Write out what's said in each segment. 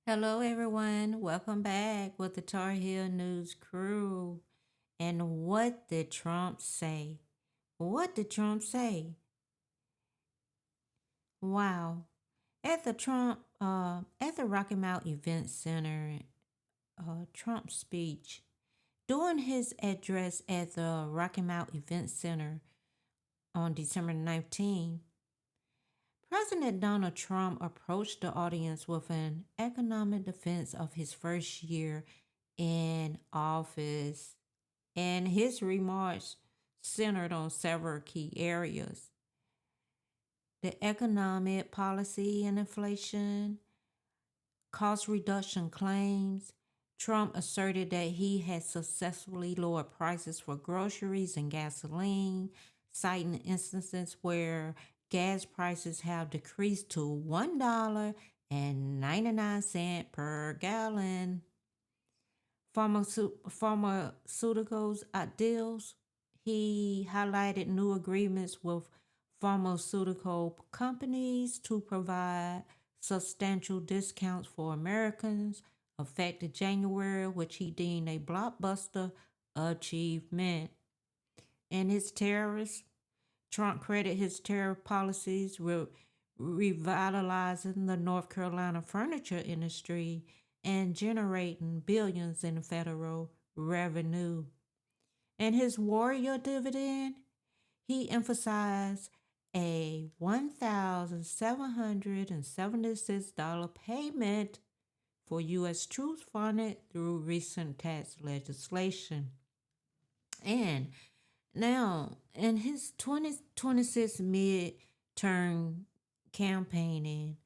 Hello, everyone. Welcome back with the Tar Heel News crew. And what did Trump say? What did Trump say? Wow. At the Rocky Mount Event Center, Trump's speech during his address at the Rocky Mount Event Center on December 19th, President Donald Trump approached the audience with an economic defense of his first year in office, and his remarks centered on several key areas: the economic policy and inflation, cost reduction claims. Trump asserted that he had successfully lowered prices for groceries and gasoline, citing instances where gas prices have decreased to $1.99 per gallon. Pharmaceuticals deals. He highlighted new agreements with pharmaceutical companies to provide substantial discounts for Americans effective January, which he deemed a blockbuster achievement. And his terrorists, Trump credited his terror policies with revitalizing the North Carolina furniture industry and generating billions in federal revenue. And his warrior dividend, he emphasized a $1,776 payment for U.S. troops funded through recent tax legislation. And now, in his 2026 mid-term campaigning,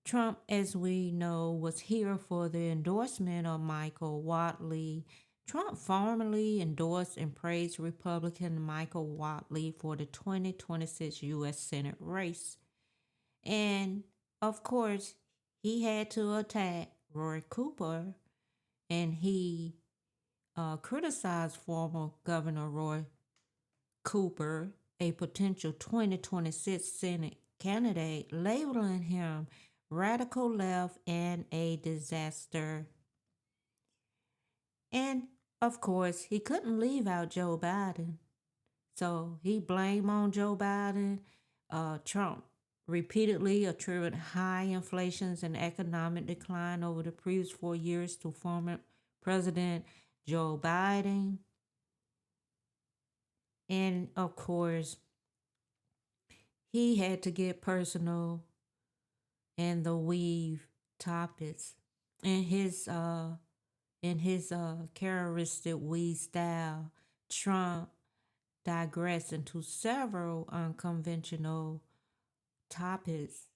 Trump, as we know, was here for the endorsement of Michael Whatley. Trump formally endorsed and praised Republican Michael Whatley for the 2026 U.S. Senate race. And of course, he had to attack Roy Cooper, and he criticized former Governor Roy Cooper, a potential 2026 Senate candidate, labeling him radical left and a disaster. And of course, he couldn't leave out Joe Biden. So he blamed on Joe Biden. Trump repeatedly attributed high inflations and economic decline over the previous 4 years to former President Joe Biden. And of course, he had to get personal and the weave topics in his characteristic weave style. Trump digressed into several unconventional topics.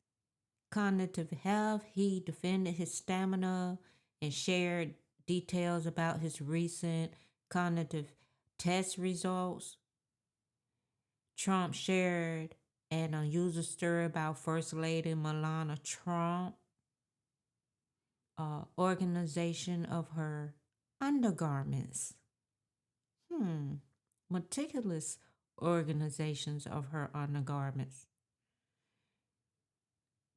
Cognitive health, he defended his stamina and shared details about his recent cognitive test results. Trump shared an unusual story about First Lady Melania Trump, organization of her undergarments. Meticulous organizations of her undergarments.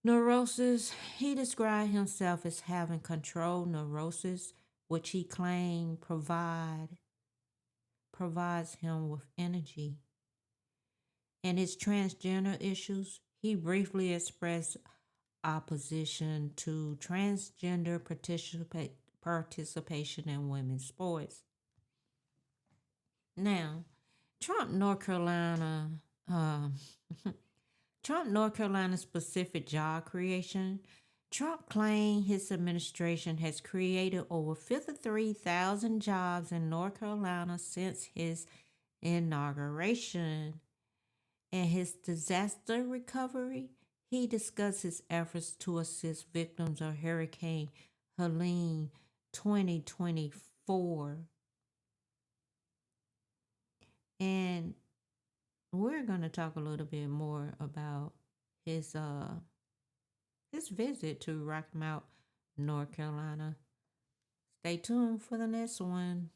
Neurosis, he described himself as having controlled neurosis, which he claimed provides him with energy. And his transgender issues, he briefly expressed opposition to transgender participation in women's sports. Now, Trump, North Carolina, uh, Trump, North Carolina specific job creation. Trump claimed his administration has created over 53,000 jobs in North Carolina since his inauguration. In his disaster recovery, he discussed his efforts to assist victims of Hurricane Helene 2024. And we're going to talk a little bit more about his visit to Rocky Mount, North Carolina. Stay tuned for the next one.